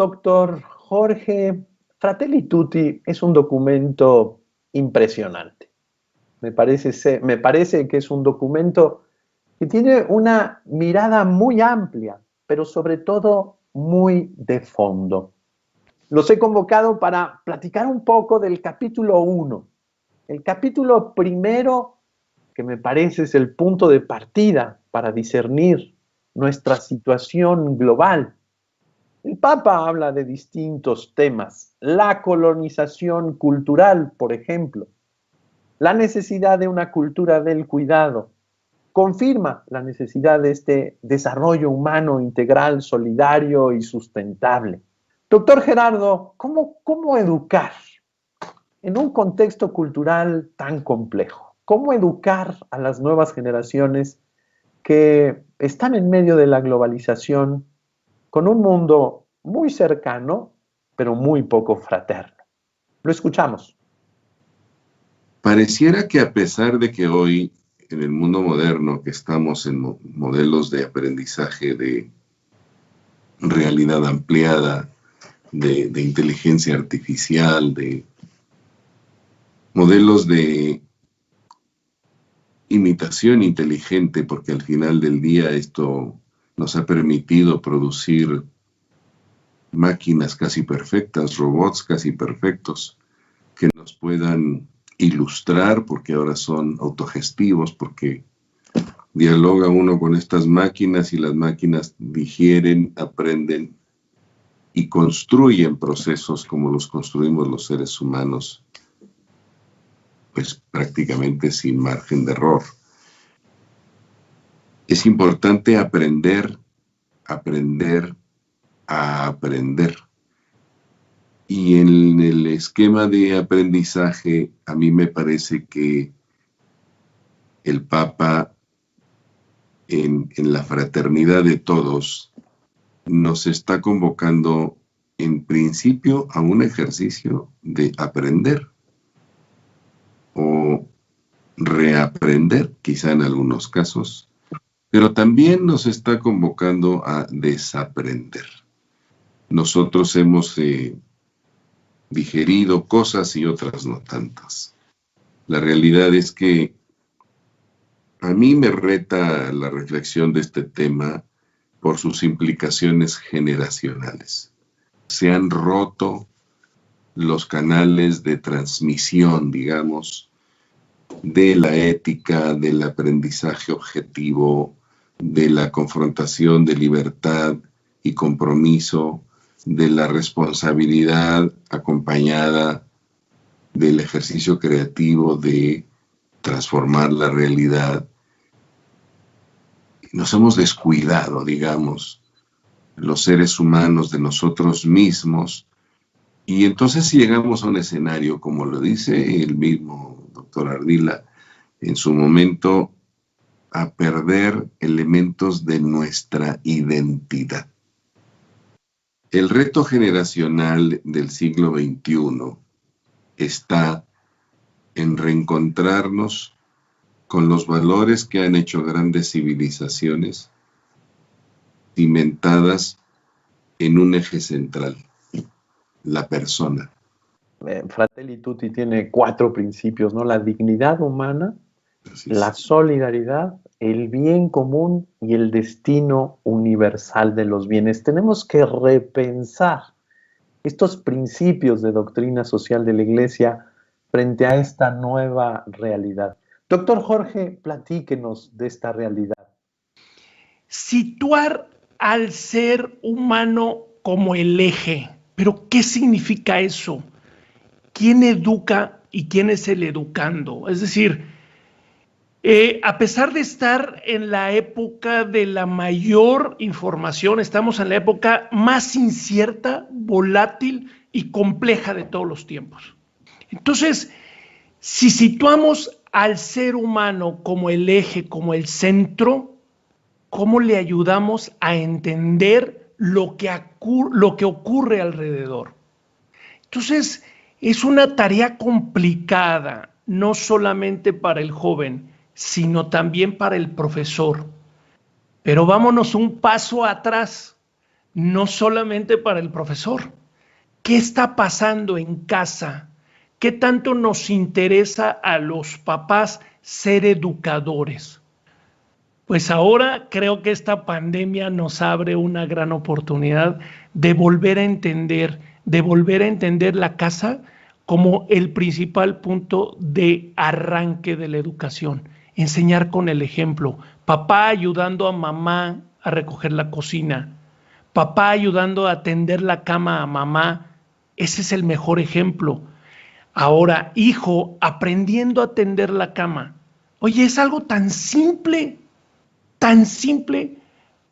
doctor Jorge, Fratelli Tutti es un documento impresionante. Me parece que es un documento que tiene una mirada muy amplia, pero sobre todo muy de fondo. Los he convocado para platicar un poco del capítulo 1. El capítulo primero, que me parece es el punto de partida para discernir nuestra situación global. El Papa habla de distintos temas, la colonización cultural, por ejemplo, la necesidad de una cultura del cuidado, confirma la necesidad de este desarrollo humano integral, solidario y sustentable. Doctor Gerardo, ¿cómo educar en un contexto cultural tan complejo? ¿Cómo educar a las nuevas generaciones que están en medio de la globalización con un mundo muy cercano, pero muy poco fraterno? Lo escuchamos. Pareciera que a pesar de que hoy, en el mundo moderno, que estamos en modelos de aprendizaje de realidad ampliada, de inteligencia artificial, de modelos de imitación inteligente, porque al final del día esto nos ha permitido producir máquinas casi perfectas, robots casi perfectos, que nos puedan ilustrar, porque ahora son autogestivos, porque dialoga uno con estas máquinas y las máquinas digieren, aprenden y construyen procesos como los construimos los seres humanos, pues prácticamente sin margen de error. Es importante aprender a aprender. Y en el esquema de aprendizaje, a mí me parece que el Papa, en la fraternidad de todos, nos está convocando en principio a un ejercicio de aprender o reaprender, quizá en algunos casos, pero también nos está convocando a desaprender. Nosotros hemos digerido cosas y otras no tantas. La realidad es que a mí me reta la reflexión de este tema por sus implicaciones generacionales. Se han roto los canales de transmisión, digamos, de la ética, del aprendizaje objetivo, de la confrontación de libertad y compromiso, de la responsabilidad acompañada del ejercicio creativo de transformar la realidad. Nos hemos descuidado, digamos, los seres humanos de nosotros mismos, y entonces si llegamos a un escenario, como lo dice el mismo doctor Ardila, en su momento, a perder elementos de nuestra identidad. El reto generacional del siglo XXI está en reencontrarnos con los valores que han hecho grandes civilizaciones cimentadas en un eje central, la persona. Fratelli Tutti tiene 4 principios, ¿no? La dignidad humana, la solidaridad, el bien común y el destino universal de los bienes. Tenemos que repensar estos principios de doctrina social de la Iglesia frente a esta nueva realidad. Doctor Jorge, platíquenos de esta realidad. Situar al ser humano como el eje. ¿Pero qué significa eso? ¿Quién educa y quién es el educando? Es decir, a pesar de estar en la época de la mayor información, estamos en la época más incierta, volátil y compleja de todos los tiempos. Entonces, si situamos al ser humano como el eje, como el centro, ¿cómo le ayudamos a entender lo que ocurre alrededor? Entonces, es una tarea complicada, no solamente para el joven, sino también para el profesor. Pero vámonos un paso atrás. no solamente para el profesor. ¿Qué está pasando en casa? ¿Qué tanto nos interesa a los papás ser educadores? Pues ahora creo que esta pandemia nos abre una gran oportunidad de volver a entender la casa como el principal punto de arranque de la educación. Enseñar con el ejemplo. Papá ayudando a mamá a recoger la cocina. Papá ayudando a tender la cama a mamá. Ese es el mejor ejemplo. Ahora, hijo aprendiendo a tender la cama. Oye, es algo tan simple,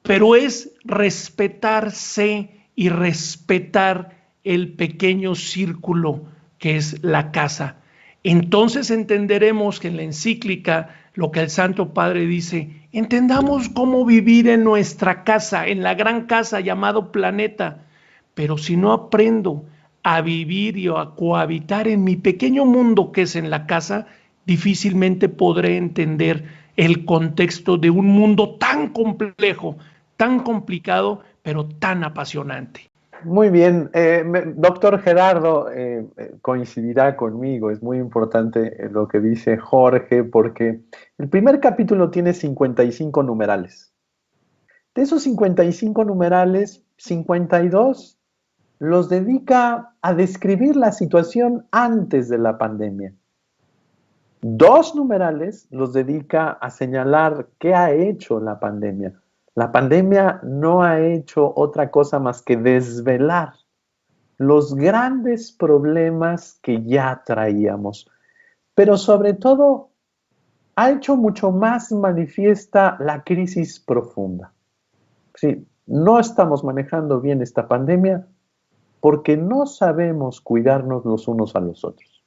pero es respetarse y respetar el pequeño círculo que es la casa. Entonces entenderemos que en la encíclica lo que el Santo Padre dice, entendamos cómo vivir en nuestra casa, en la gran casa llamado planeta, pero si no aprendo a vivir y a cohabitar en mi pequeño mundo que es en la casa, difícilmente podré entender el contexto de un mundo tan complejo, tan complicado, pero tan apasionante. Muy bien, doctor Gerardo coincidirá conmigo, es muy importante lo que dice Jorge, porque el primer capítulo tiene 55 numerales. De esos 55 numerales, 52 los dedica a describir la situación antes de la pandemia. 2 numerales los dedica a señalar qué ha hecho la pandemia. La pandemia no ha hecho otra cosa más que desvelar los grandes problemas que ya traíamos, pero sobre todo ha hecho mucho más manifiesta la crisis profunda. Sí, no estamos manejando bien esta pandemia porque no sabemos cuidarnos los unos a los otros.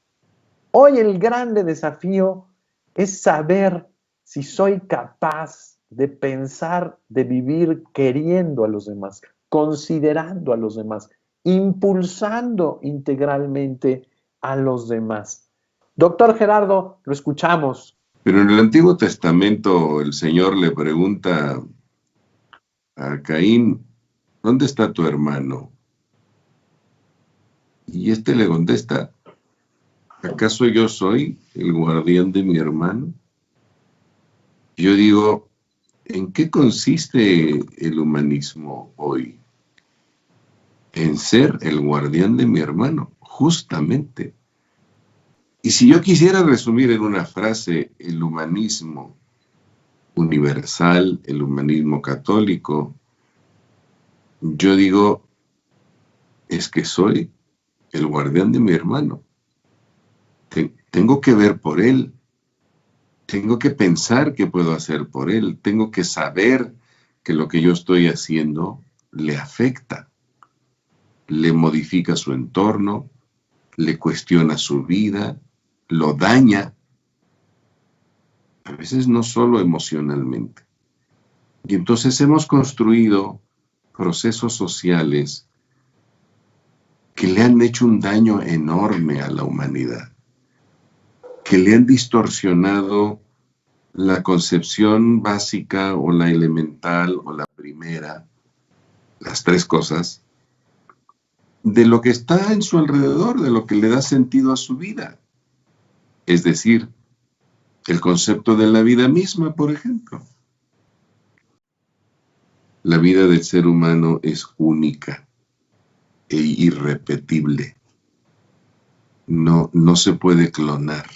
Hoy el grande desafío es saber si soy capaz de pensar, de vivir queriendo a los demás, considerando a los demás, impulsando integralmente a los demás. Doctor Gerardo, lo escuchamos. Pero en el Antiguo Testamento el Señor le pregunta a Caín, ¿dónde está tu hermano? Y este le contesta, ¿acaso yo soy el guardián de mi hermano? Yo digo, ¿en qué consiste el humanismo hoy? En ser el guardián de mi hermano, justamente. Y si yo quisiera resumir en una frase el humanismo universal, el humanismo católico, yo digo, es que soy el guardián de mi hermano. Tengo que ver por él, tengo que pensar qué puedo hacer por él, tengo que saber que lo que yo estoy haciendo le afecta, le modifica su entorno, le cuestiona su vida, lo daña, a veces no solo emocionalmente. Y entonces hemos construido procesos sociales que le han hecho un daño enorme a la humanidad, que le han distorsionado la concepción básica o la elemental o la primera, las tres cosas, de lo que está en su alrededor, de lo que le da sentido a su vida. Es decir, el concepto de la vida misma, por ejemplo. La vida del ser humano es única e irrepetible. No se puede clonar.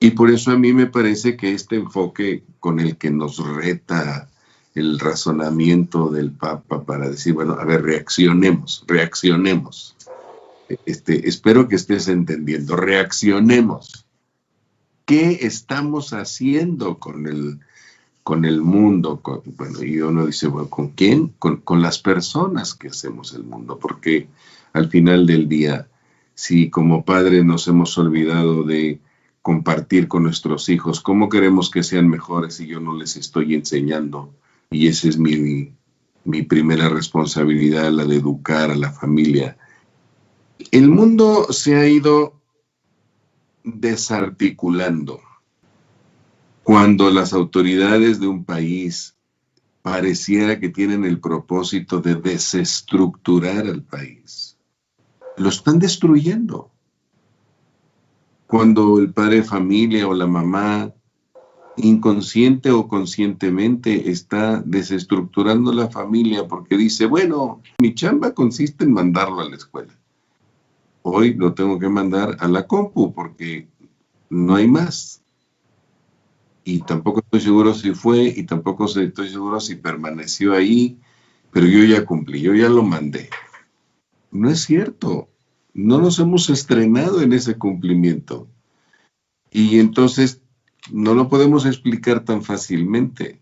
Y por eso a mí me parece que este enfoque con el que nos reta el razonamiento del Papa para decir, bueno, a ver, reaccionemos. Espero que estés entendiendo, reaccionemos. ¿Qué estamos haciendo con el mundo? Bueno, y uno dice, bueno, ¿con quién? Con las personas que hacemos el mundo, porque al final del día, si como padres nos hemos olvidado de compartir con nuestros hijos, ¿cómo queremos que sean mejores si yo no les estoy enseñando? Y esa es mi primera responsabilidad, la de educar a la familia. El mundo se ha ido desarticulando cuando las autoridades de un país pareciera que tienen el propósito de desestructurar al país. Lo están destruyendo. Cuando el padre de familia o la mamá, inconsciente o conscientemente, está desestructurando la familia porque dice, bueno, mi chamba consiste en mandarlo a la escuela. Hoy lo tengo que mandar a la compu porque no hay más. Y tampoco estoy seguro si fue y tampoco estoy seguro si permaneció ahí, pero yo ya cumplí, yo ya lo mandé. No es cierto. No nos hemos estrenado en ese cumplimiento. Y entonces no lo podemos explicar tan fácilmente.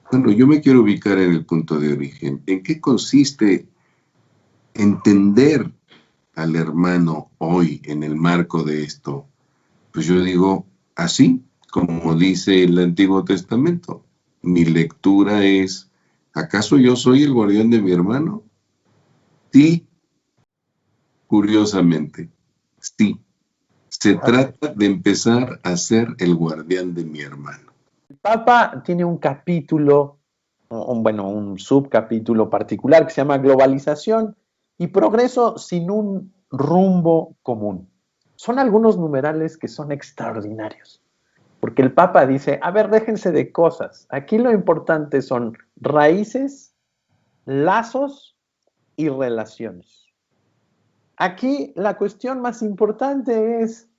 Bueno, yo me quiero ubicar en el punto de origen. ¿En qué consiste entender al hermano hoy en el marco de esto? Pues yo digo, así como dice el Antiguo Testamento. Mi lectura es, ¿acaso yo soy el guardián de mi hermano? Sí, curiosamente, sí. Se trata de empezar a ser el guardián de mi hermano. El Papa tiene un capítulo, un subcapítulo particular que se llama Globalización y Progreso sin un rumbo común. Son algunos numerales que son extraordinarios, porque el Papa dice, a ver, déjense de cosas. Aquí lo importante son raíces, lazos y relaciones. Aquí la cuestión más importante es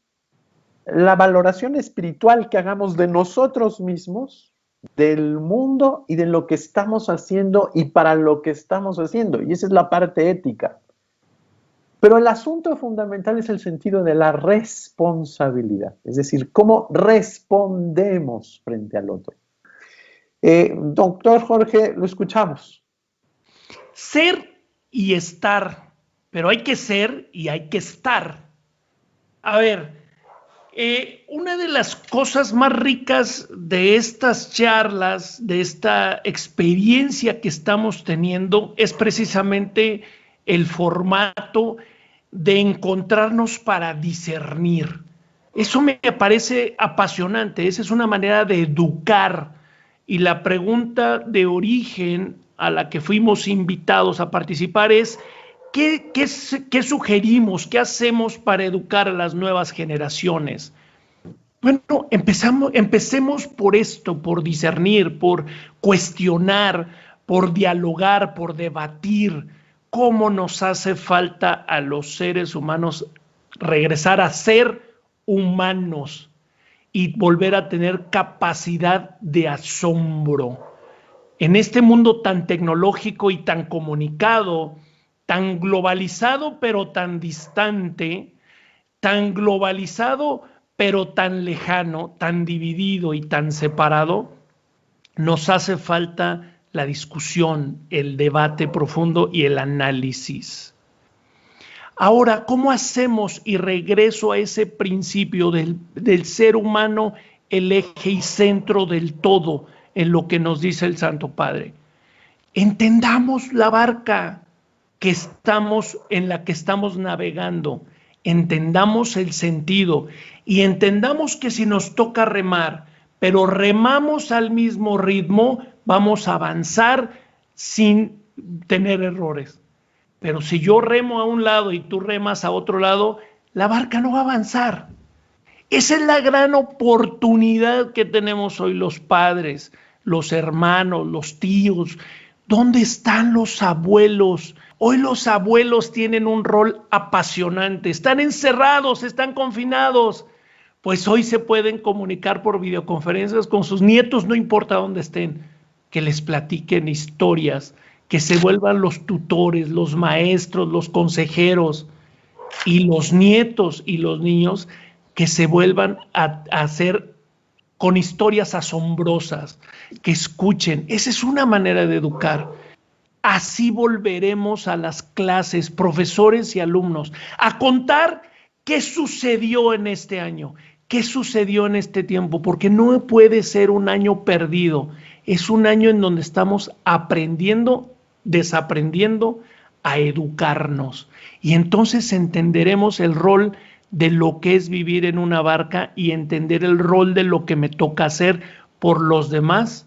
la valoración espiritual que hagamos de nosotros mismos, del mundo y de lo que estamos haciendo y para lo que estamos haciendo. Y esa es la parte ética. Pero el asunto fundamental es el sentido de la responsabilidad, es decir, cómo respondemos frente al otro. Doctor Jorge, lo escuchamos. Ser y estar, pero hay que ser y hay que estar. A ver, una de las cosas más ricas de estas charlas, de esta experiencia que estamos teniendo, es precisamente el formato de encontrarnos para discernir. Eso me parece apasionante, esa es una manera de educar. Y la pregunta de origen a la que fuimos invitados a participar es, ¿qué sugerimos? ¿Qué hacemos para educar a las nuevas generaciones? Bueno, empecemos por esto, por discernir, por cuestionar, por dialogar, por debatir cómo nos hace falta a los seres humanos regresar a ser humanos y volver a tener capacidad de asombro. En este mundo tan tecnológico y tan comunicado, tan globalizado pero tan distante, tan globalizado pero tan lejano, tan dividido y tan separado, nos hace falta la discusión, el debate profundo y el análisis. Ahora, ¿cómo hacemos? Y regreso a ese principio del ser humano, el eje y centro del todo, en lo que nos dice el Santo Padre. Entendamos la barca en la que estamos navegando, entendamos el sentido y entendamos que si nos toca remar, pero remamos al mismo ritmo, vamos a avanzar sin tener errores. Pero si yo remo a un lado y tú remas a otro lado, la barca no va a avanzar. Esa es la gran oportunidad que tenemos hoy los padres, los hermanos, los tíos. ¿Dónde están los abuelos? Hoy los abuelos tienen un rol apasionante. Están encerrados, están confinados. Pues hoy se pueden comunicar por videoconferencias con sus nietos, no importa dónde estén, que les platiquen historias, que se vuelvan los tutores, los maestros, los consejeros, y los nietos y los niños que se vuelvan a hacer con historias asombrosas, que escuchen. Esa es una manera de educar. Así volveremos a las clases, profesores y alumnos, a contar qué sucedió en este año, qué sucedió en este tiempo, porque no puede ser un año perdido. Es un año en donde estamos aprendiendo, desaprendiendo a educarnos. Y entonces entenderemos el rol de lo que es vivir en una barca y entender el rol de lo que me toca hacer por los demás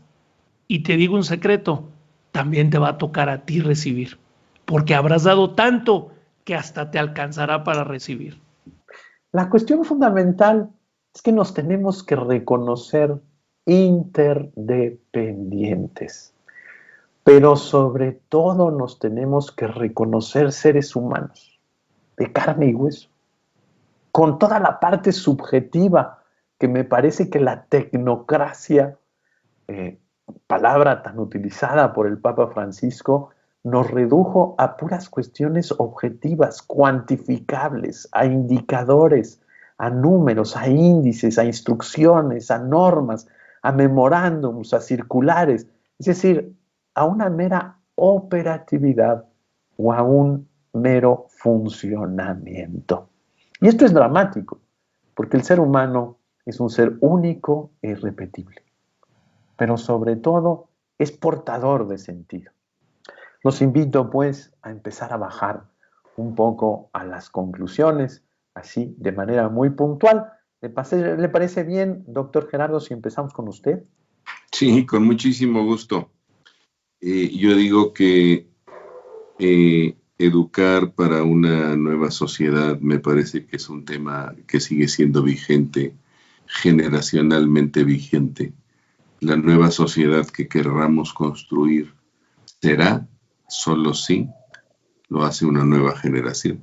Y te digo un secreto, también te va a tocar a ti recibir, porque habrás dado tanto que hasta te alcanzará para recibir. La cuestión fundamental es que nos tenemos que reconocer interdependientes, pero sobre todo nos tenemos que reconocer seres humanos, de carne y hueso, con toda la parte subjetiva que me parece que la tecnocracia, palabra tan utilizada por el Papa Francisco, nos redujo a puras cuestiones objetivas, cuantificables, a indicadores, a números, a índices, a instrucciones, a normas, a memorándums, a circulares, es decir, a una mera operatividad o a un mero funcionamiento. Y esto es dramático, porque el ser humano es un ser único e irrepetible, pero sobre todo es portador de sentido. Los invito pues a empezar a bajar un poco a las conclusiones, así de manera muy puntual. ¿Le parece bien, doctor Gerardo, si empezamos con usted? Sí, con muchísimo gusto. Yo digo que educar para una nueva sociedad me parece que es un tema que sigue siendo vigente, generacionalmente vigente. La nueva sociedad que querramos construir será solo si lo hace una nueva generación.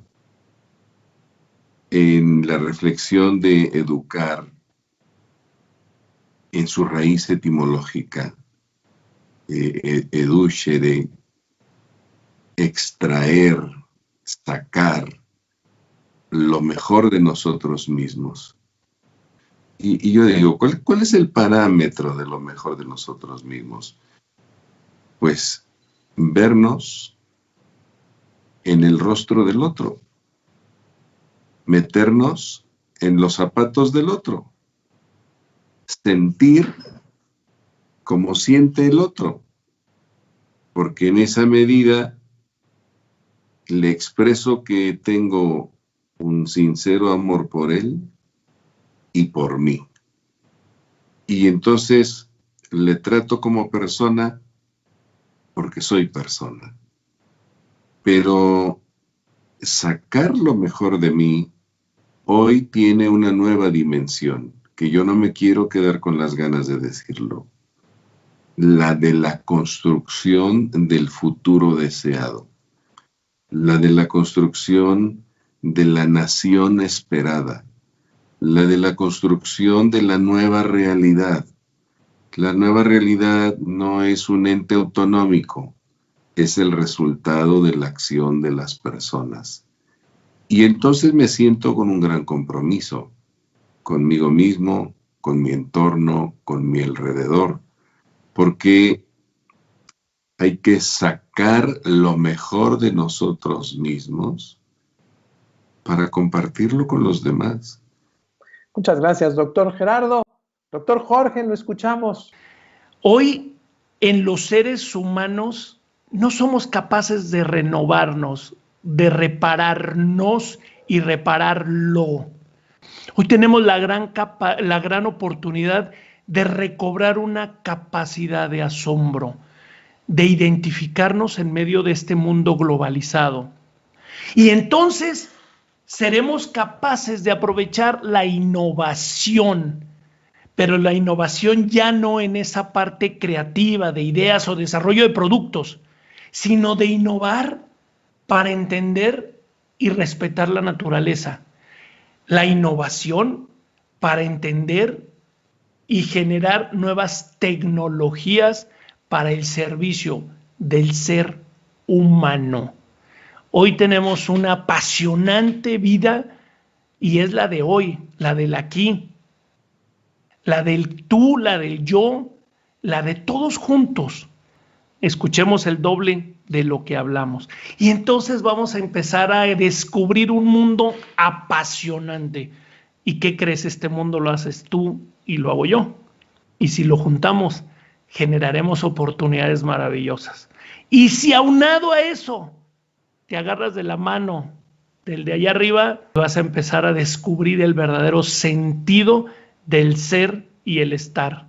En la reflexión de educar, en su raíz etimológica, educere, extraer, sacar lo mejor de nosotros mismos. Y yo digo, ¿cuál es el parámetro de lo mejor de nosotros mismos? Pues vernos en el rostro del otro, meternos en los zapatos del otro, sentir como siente el otro, porque en esa medida le expreso que tengo un sincero amor por él y por mí. Y entonces le trato como persona porque soy persona. Pero sacar lo mejor de mí hoy tiene una nueva dimensión, que yo no me quiero quedar con las ganas de decirlo. La de la construcción del futuro deseado. La de la construcción de la nación esperada. La de la construcción de la nueva realidad. La nueva realidad no es un ente autonómico, es el resultado de la acción de las personas. Y entonces me siento con un gran compromiso, conmigo mismo, con mi entorno, con mi alrededor, porque hay que sacar lo mejor de nosotros mismos para compartirlo con los demás. Muchas gracias, doctor Gerardo. Doctor Jorge, lo escuchamos. Hoy, en los seres humanos, no somos capaces de renovarnos, de repararnos y repararlo. Hoy tenemos la gran oportunidad de recobrar una capacidad de asombro, de identificarnos en medio de este mundo globalizado. Y entonces seremos capaces de aprovechar la innovación, pero la innovación ya no en esa parte creativa de ideas o desarrollo de productos, sino de innovar para entender y respetar la naturaleza. La innovación para entender y generar nuevas tecnologías para el servicio del ser humano. Hoy tenemos una apasionante vida y es la de hoy, la del aquí, la del tú, la del yo, la de todos juntos. Escuchemos el doble de lo que hablamos. Y entonces vamos a empezar a descubrir un mundo apasionante. ¿Y qué crees? Este mundo lo haces tú y lo hago yo. Y si lo juntamos, generaremos oportunidades maravillosas. Y si aunado a eso, te agarras de la mano del de allá arriba, vas a empezar a descubrir el verdadero sentido del ser y el estar.